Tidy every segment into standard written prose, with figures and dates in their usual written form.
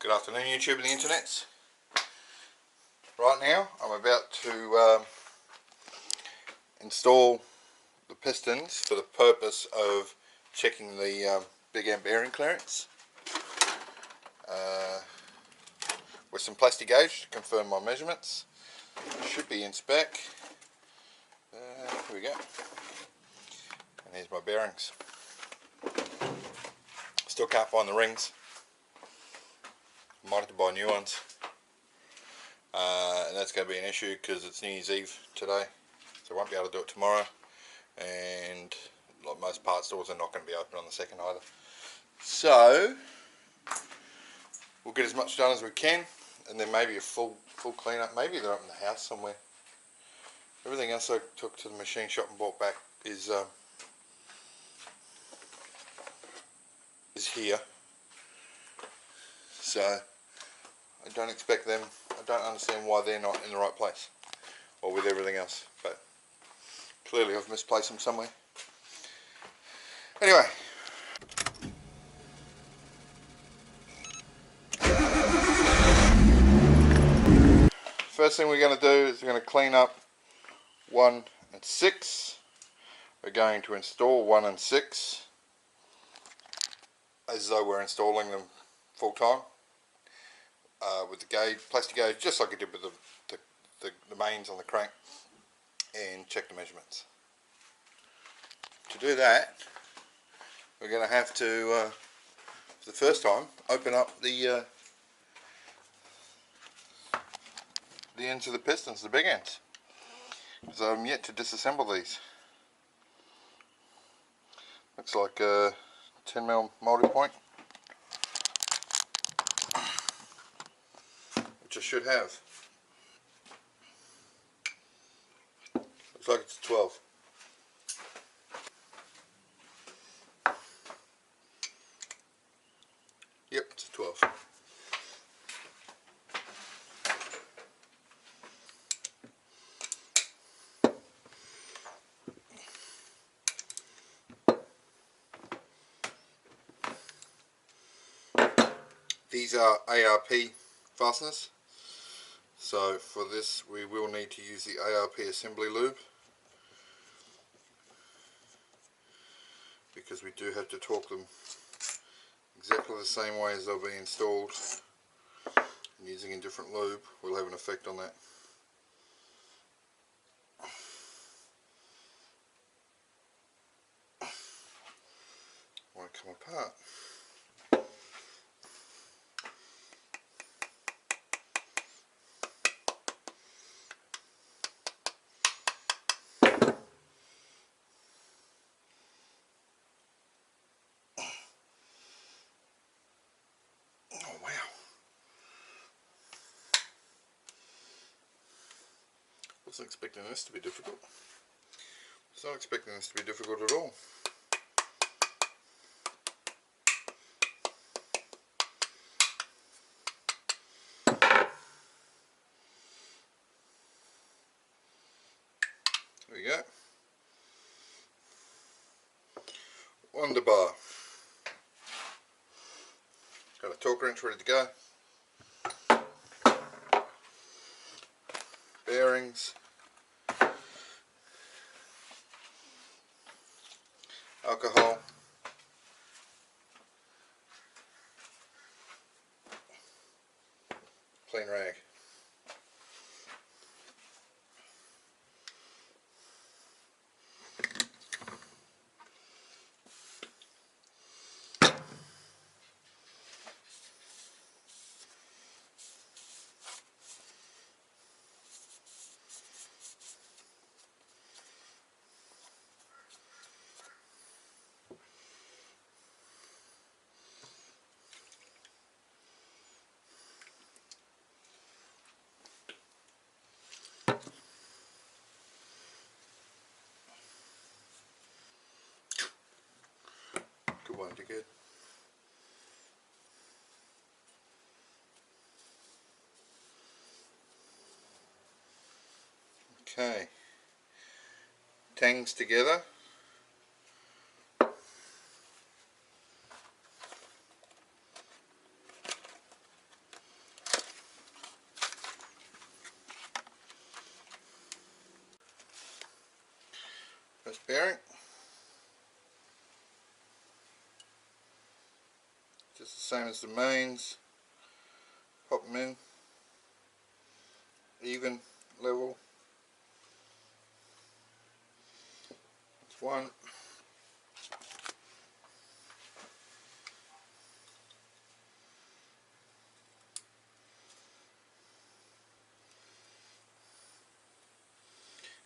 Good afternoon, YouTube and the internets. Right now I'm about to install the pistons for the purpose of checking the big end bearing clearance with some Plastigage to confirm my measurements. Should be in spec. Here we go. And here's my bearings. Still can't find the rings. Might have to buy new ones, and that's going to be an issue because it's New Year's Eve today, so I won't be able to do it tomorrow, and like most parts stores are not going to be open on the 2nd either. So we'll get as much done as we can, and then maybe a full clean up. Maybe they're up in the house somewhere. Everything else I took to the machine shop and brought back is here. So I don't expect them, I don't understand why they're not in the right place, or with everything else, but clearly I've misplaced them somewhere. Anyway, first thing we're going to do is we're going to clean up 1 and 6. We're going to install 1 and 6 as though we're installing them full time. With the gauge, Plastigage, just like I did with the mains on the crank, and check the measurements. To do that, we're going to have to, for the first time, open up the ends of the pistons, the big ends, because I'm yet to disassemble these. Looks like a 10mm multi-point, which I should have. Looks like it's 12. Yep, it's a 12. These are ARP fasteners. So for this we will need to use the ARP assembly lube, because we do have to torque them exactly the same way as they'll be installed, and using a different lube will have an effect on that. Won't come apart. Wasn't expecting this to be difficult. I was not expecting this to be difficult at all. There we go. Wonder bar. Got a torque wrench ready to go. Bearings, alcohol, clean rag. Good one, you're good. Okay, tangs together. bearing. Just the same as the mains. Pop them in. Even, level. That's one.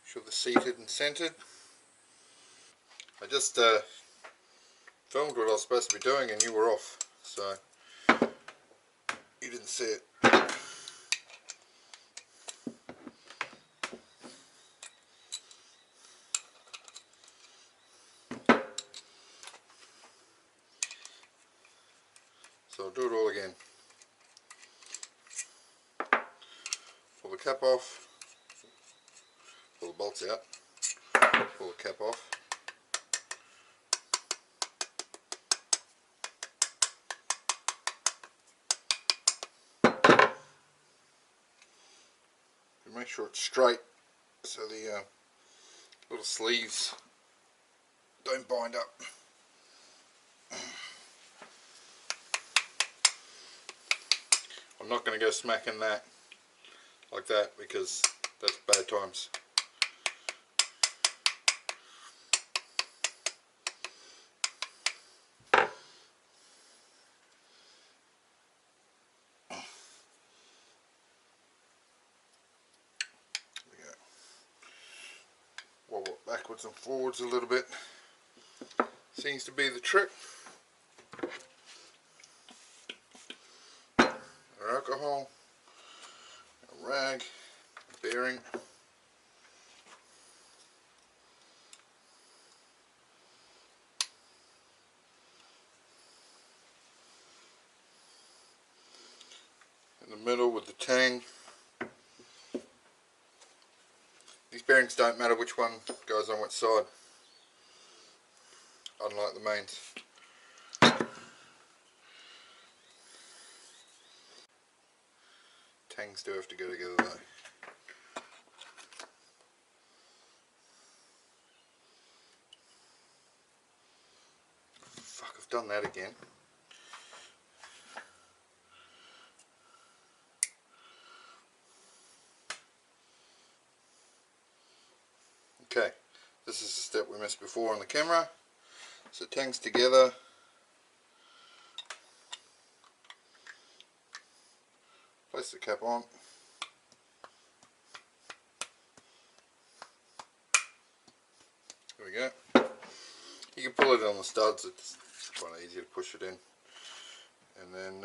Sure they're seated and centered. I just filmed what I was supposed to be doing and you were off, so you didn't see it. So I'll do it all again. Pull the cap off, pull the bolts out, pull the cap off. Make sure it's straight so the little sleeves don't bind up. I'm not going to go smacking that like that because that's bad times. Wobble it backwards and forwards a little bit. Seems to be the trick. Our alcohol, a rag, a bearing. In the middle with the tang. These bearings don't matter which one goes on which side, unlike the mains. Tangs do have to go together though. Fuck, I've done that again. Okay, this is the step we missed before on the camera. So tangs together. Place the cap on. There we go. You can pull it on the studs, it's quite easy to push it in. And then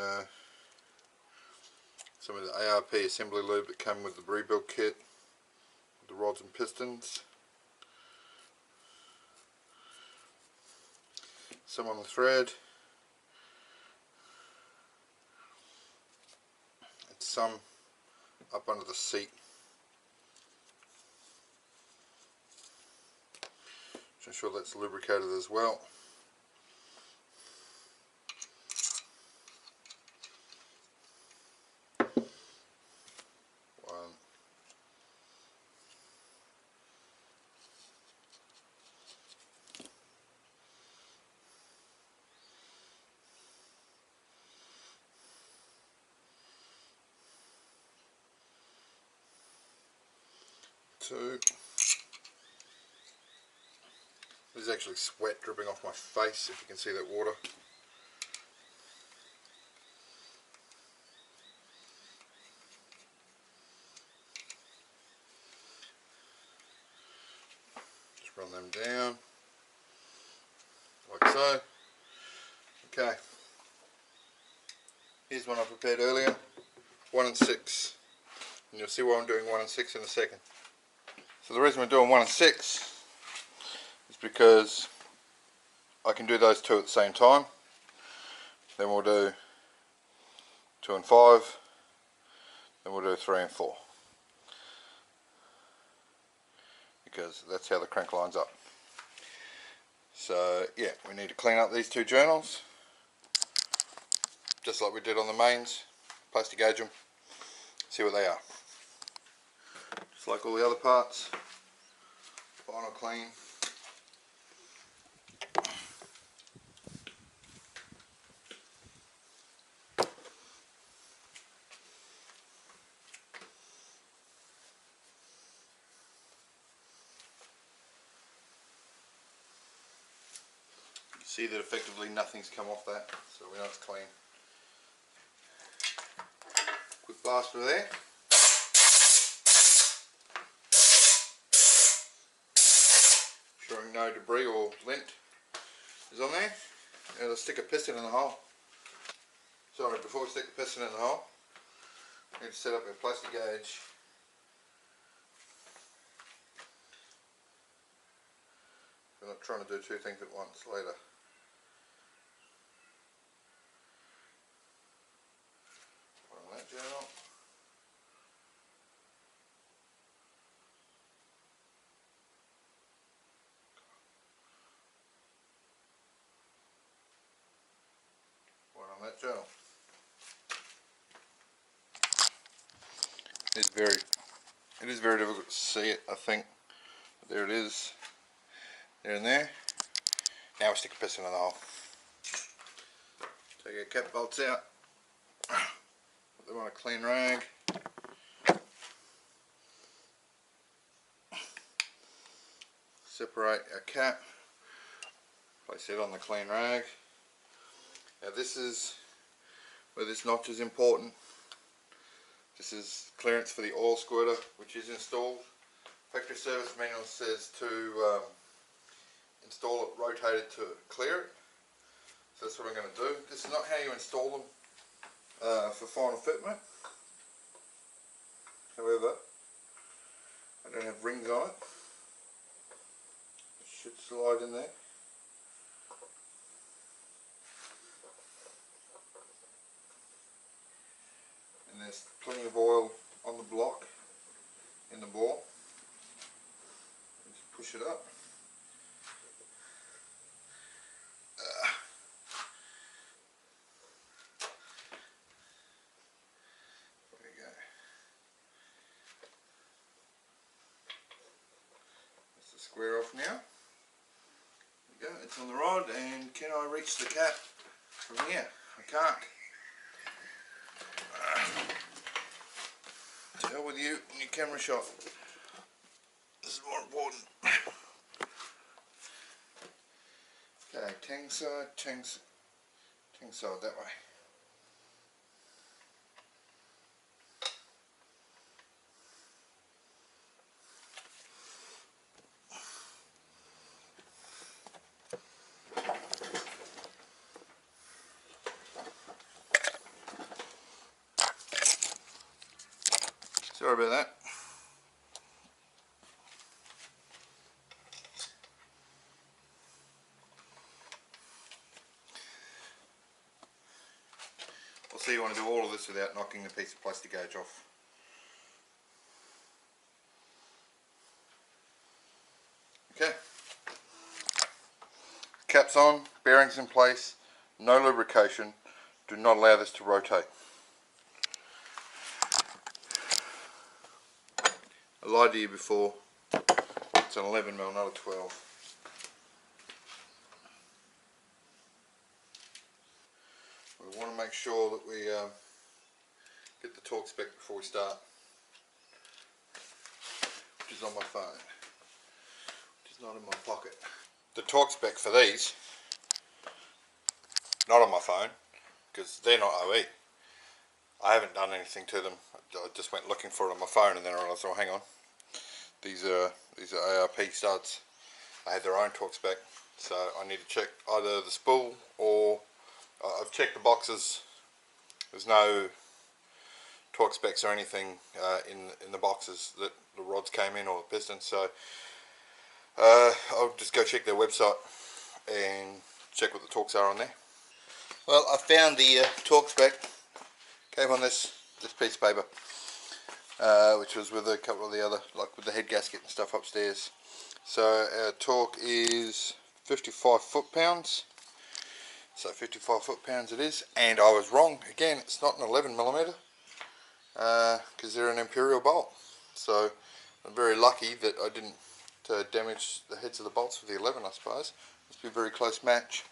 some of the ARP assembly lube that came with the rebuild kit, the rods and pistons. Some on the thread. And some up under the seat. Just ensure that's lubricated as well. One. Two. There's actually sweat dripping off my face if you can see that water. Just run them down like so. Okay, here's one I prepared earlier, 1 and 6, and you'll see why I'm doing 1 and 6 in a second. So the reason we're doing 1 and 6 is because I can do those two at the same time. Then we'll do 2 and 5, then we'll do 3 and 4, because that's how the crank lines up. So yeah, we need to clean up these two journals just like we did on the mains, Plastigage them, see what they are. Just like all the other parts, final clean, See that effectively nothing's come off that, so we know it's clean. Quick blast through there. Ensuring no debris or lint is on there. Now let's stick a piston in the hole. Sorry, before we stick the piston in the hole, we need to set up our Plastigage. We're not trying to do two things at once later. On that journal. One on that journal. It is very difficult to see it, I think. There it is. There and there. Now we stick a piston in the hole. Take our cap bolts out. Put them on a clean rag. Separate our cap. Place it on the clean rag. Now this is where this notch is important. This is clearance for the oil squirter, which is installed. Factory service manual says to install it, rotate it to clear it. So that's what I'm going to do. This is not how you install them for final fitment. However, I don't have rings on it. It should slide in there. And there's plenty of oil on the block in the bore. Just push it up. There you go. That's the square off now. There you go, it's on the rod, and can I reach the cap from here? I can't. To hell with you and your camera shot. This is more important. Okay, tang side that way. Sorry about that. So you want to do all of this without knocking the piece of Plastigage off. Okay. Caps on, bearings in place, no lubrication. Do not allow this to rotate. I lied to you before. It's an 11mm, not a 12. We want to make sure that we get the torque spec before we start, which is on my phone, which is not in my pocket. The torque spec for these, not on my phone, because they're not OE. I haven't done anything to them. I just went looking for it on my phone, and then I realised, oh, hang on, these are ARP studs. They have their own torque spec, so I need to check either the spool or I've checked the boxes. There's no torque specs or anything in the boxes that the rods came in or the pistons, so I'll just go check their website and check what the torques are on there. Well, I found the torque spec. Came on this piece of paper, which was with a couple of the other, like with the head gasket and stuff upstairs. So our torque is 55 foot-pounds. So 55 foot-pounds it is, and I was wrong again. It's not an 11mm because they're an imperial bolt. So I'm very lucky that I didn't damage the heads of the bolts with the 11. I suppose must be a very close match.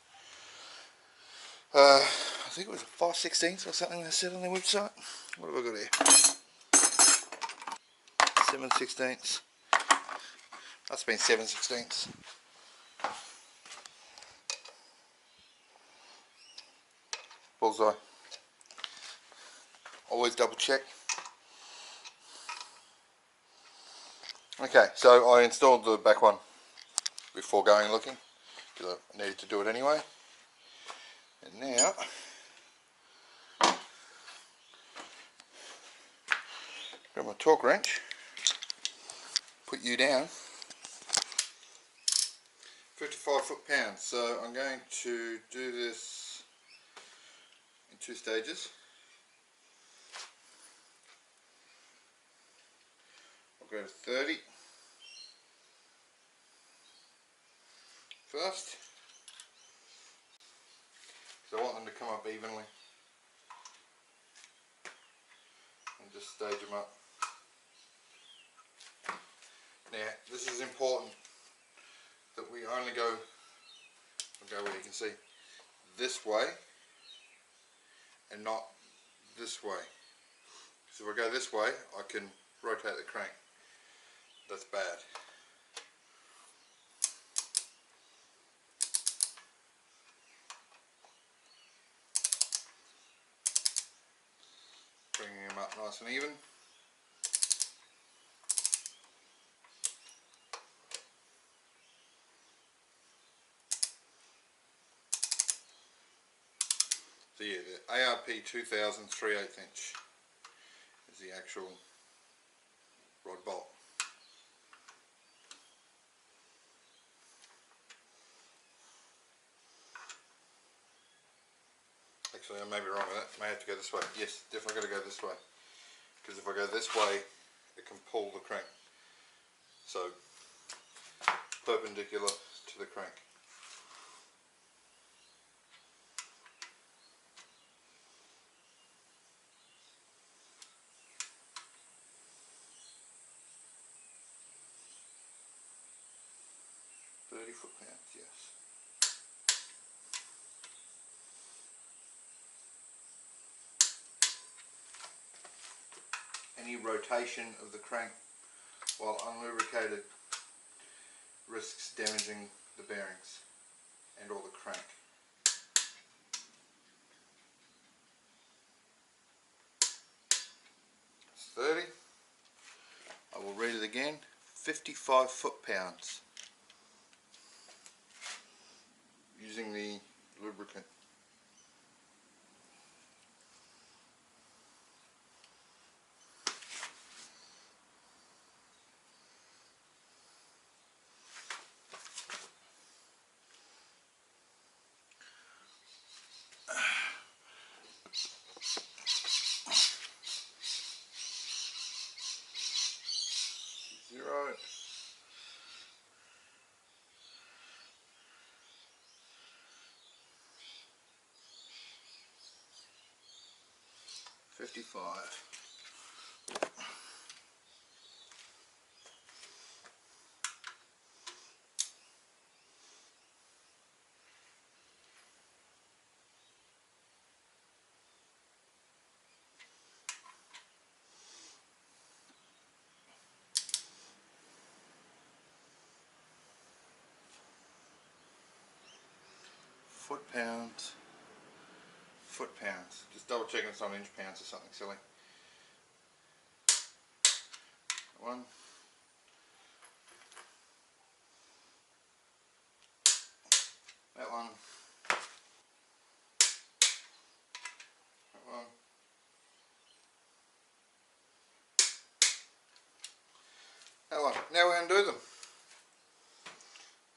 I think it was a 5/16 or something they said on their website. What have I got here? 7/16. That's been 7/16. bullseye. Always double check. Okay, so I installed the back one before going looking, because I needed to do it anyway. And now, grab my torque wrench, put you down, 55 foot-pounds. So I'm going to do this in 2 stages. I'll go to 30 first, because I want them to come up evenly, and just stage them up. Now this is important, that we only go, I'll go where you can see, this way and not this way. So if I go this way, I can rotate the crank. That's bad. Bringing them up nice and even. So yeah, the ARP 2000 3/8 inch is the actual rod bolt. Actually, I may be wrong with that. May have to go this way. Yes, definitely got to go this way. Because if I go this way, it can pull the crank. So, perpendicular to the crank. Foot-pounds, yes. Any rotation of the crank while unlubricated risks damaging the bearings and or the crank. It's 30. I will read it again. 55 foot-pounds. Using the lubricant. Zero. 55. Foot-pounds. Foot-pounds. Just double checking it's not inch-pounds or something silly. One. That one. That one. That one. Now we're going to do them.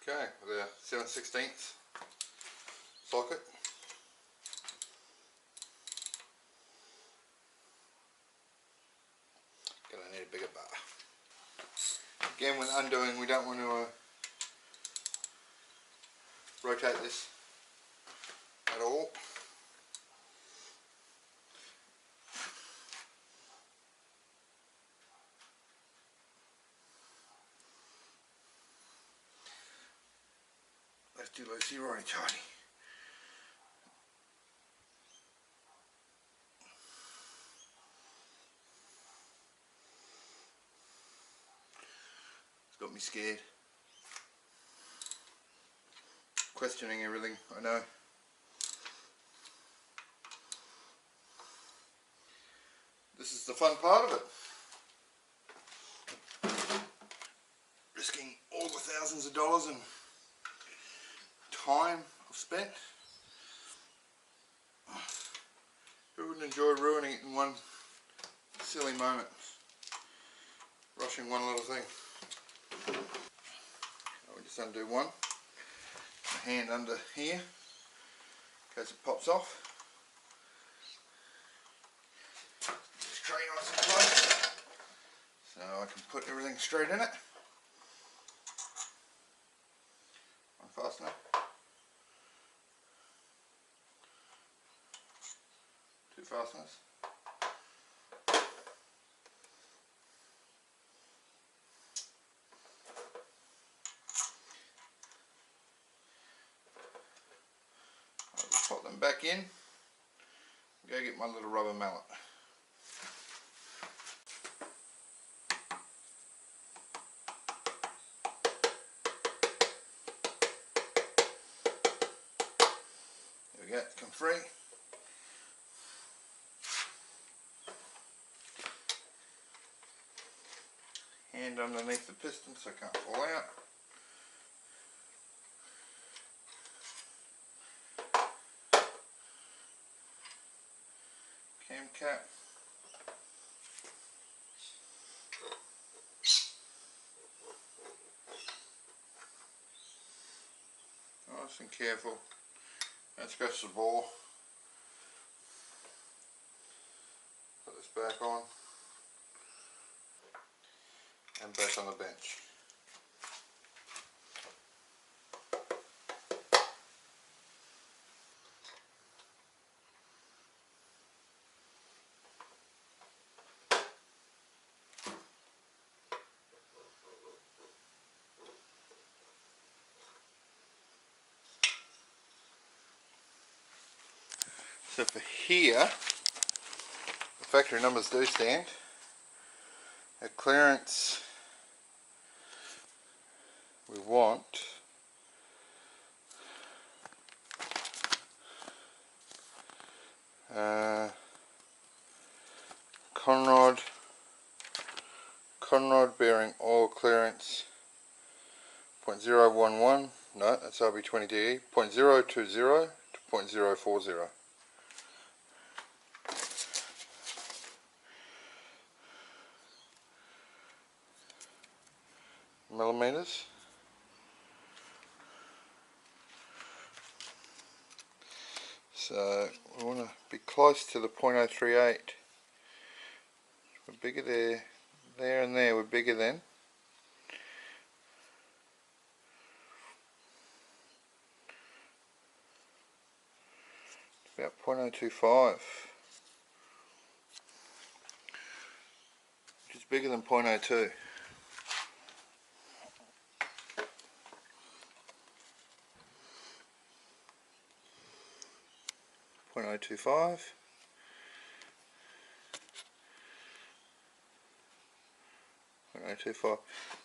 Okay, with our 7/16 socket. Gonna need a bigger bar. Again, when undoing, we don't want to rotate this at all. Lefty loosey, righty tighty. It's got me scared. Questioning everything, I know. this is the fun part of it. Risking all the thousands of dollars and time I've spent. Who wouldn't enjoy ruining it in one silly moment? Rushing one little thing. I'll just undo one. My hand under here in case it pops off. This tray nice and close so I can put everything straight in it. One fastener. Two fasteners. I'll just pop them back in. Go get my little rubber mallet. There we go, come free. Hand underneath the piston so it can't fall out. Cam cap. Nice and careful. Don't scratch the ball. Put this back on. And back on the bench. So for here, the factory numbers do stand. At clearance we want Conrod bearing oil clearance 0.011, no that's RB25det, 0.020 to 0.040. Millimeters. So we want to be close to the 0.038. We're bigger there and there, we're bigger than. It's about 0.025, which is bigger than 0.02. 0.025,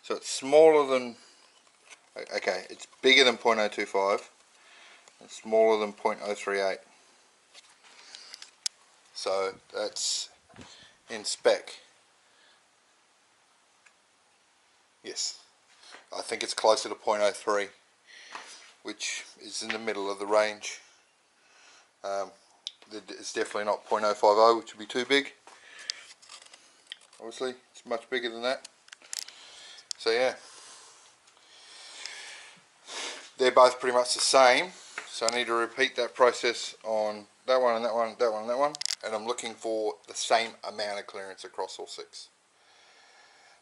so it's smaller than, okay, it's bigger than 0.025 and smaller than 0.038, so that's in spec. Yes, I think it's closer to 0.03, which is in the middle of the range. It's definitely not 0.050, which would be too big. Obviously, it's much bigger than that. So yeah, they're both pretty much the same. So I need to repeat that process on that one and that one, that one and that one. And I'm looking for the same amount of clearance across all six.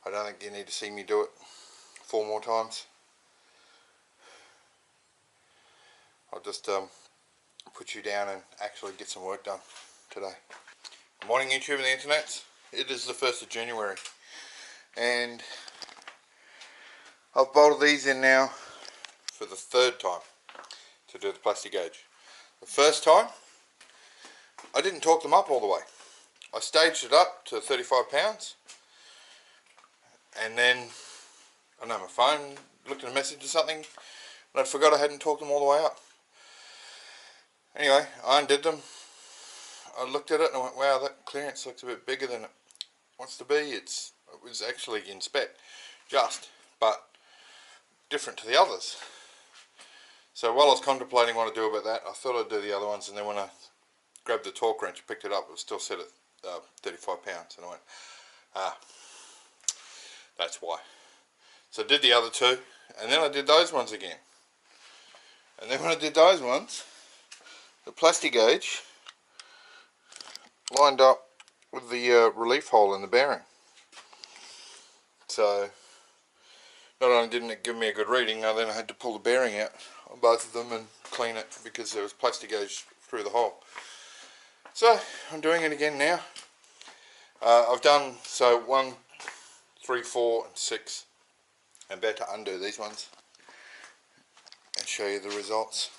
I don't think you need to see me do it 4 more times. I'll just put you down and actually get some work done today. Good morning YouTube and the internet. It is the 1st of January and I've bolted these in now for the 3rd time to do the Plastigage. The first time I didn't torque them up all the way. I staged it up to 35 pounds and then I don't know, my phone looked at a message or something and I forgot I hadn't torqued them all the way up. Anyway, I undid them I looked at it and I went, wow, that clearance looks a bit bigger than it wants to be. It was actually in spec, but different to the others. So while I was contemplating what to do about that, I thought I'd do the other ones, and then when I grabbed the torque wrench and picked it up, it was still set at 35 pounds, and I went, that's why. So I did the other two, and then I did those ones again. And then when I did those ones, the Plastigage lined up with the relief hole in the bearing. So not only didn't it give me a good reading, I then had to pull the bearing out on both of them and clean it because there was Plastigage through the hole. So I'm doing it again now. I've done 1, 3, 4 and 6. I'm about to undo these ones and show you the results.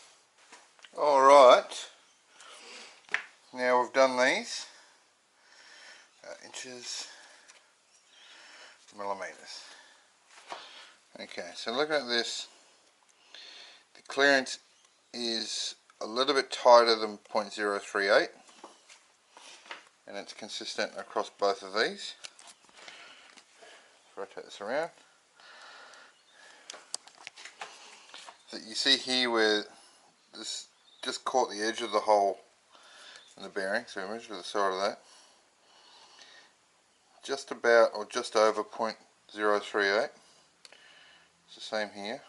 Alright, now we've done these inches, millimeters. Okay, so looking at this, the clearance is a little bit tighter than 0.038, and it's consistent across both of these. Rotate this around. So you see here where this just caught the edge of the hole in the bearing, so measure the side of that. Just about or just over 0.038. It's the same here.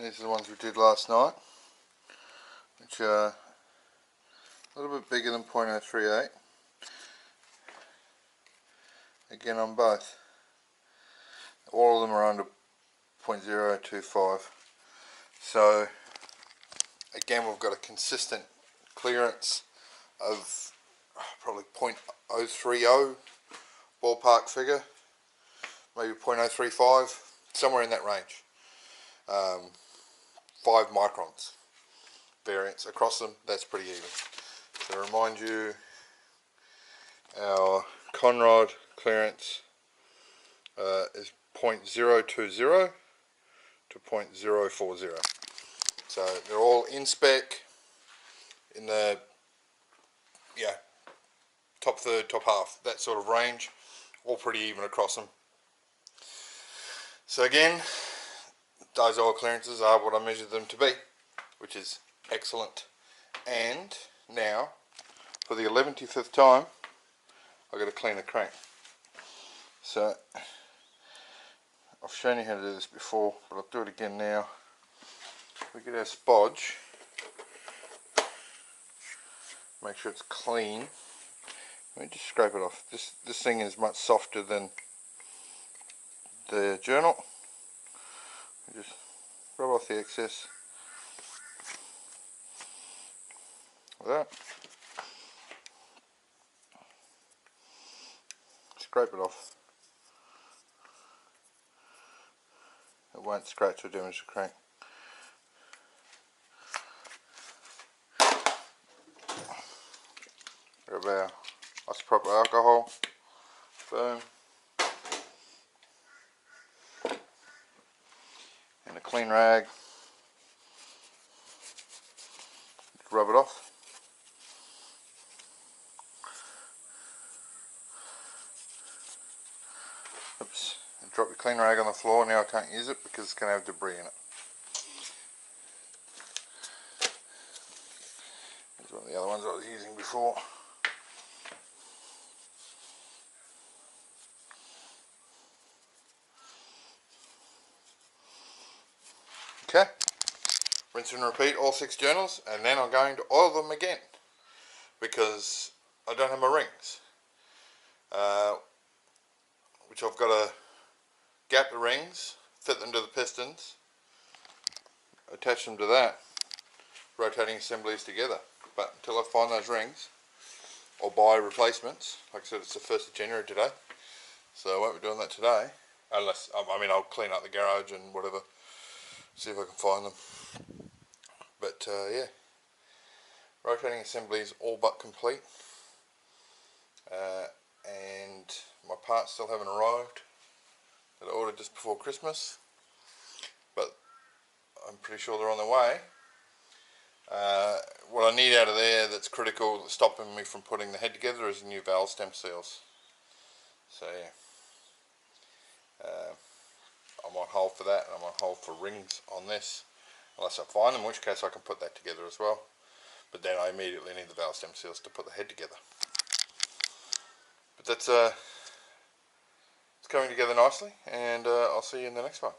These are the ones we did last night, which are a little bit bigger than 0.038. Again on both. All of them are under 0.025. So again, we've got a consistent clearance of probably 0.030 ballpark figure, maybe 0.035, somewhere in that range. 5 microns variance across them. That's pretty even. So to remind you, our Conrod clearance is 0.020 to 0.040. So they're all in spec, in the top third, top half, that sort of range, all pretty even across them. So again, those oil clearances are what I measured them to be, which is excellent. And now, for the 11th time, I've got to clean the crank. So I've shown you how to do this before, but I'll do it again now. We get our spodge, make sure it's clean. Let me just scrape it off. This thing is much softer than the journal. Just rub off the excess like that. Scrape it off. It won't scratch or damage the crank. Grab our isopropyl alcohol. Boom. And a clean rag. Just rub it off. Oops. And drop your clean rag on the floor. Now I can't use it because it's going to have debris in it. Here's one of the other ones I was using before. Okay, rinse and repeat all 6 journals, and then I'm going to oil them again because I don't have my rings, which I've got to gap the rings, fit them to the pistons, attach them to that, rotating assemblies together. But until I find those rings or buy replacements, like I said, it's the 1st of January today, so I won't be doing that today, unless, I mean, I'll clean up the garage and whatever, see if I can find them. But yeah, rotating assembly is all but complete, and my parts still haven't arrived that I ordered just before Christmas, but I'm pretty sure they're on their way. What I need out of there that's critical, that's stopping me from putting the head together, is new valve stem seals. So yeah, I'm on hold for that, and I'm on hold for rings on this, unless I find them, in which case I can put that together as well. But then I immediately need the valve stem seals to put the head together. But that's it's coming together nicely, and I'll see you in the next one.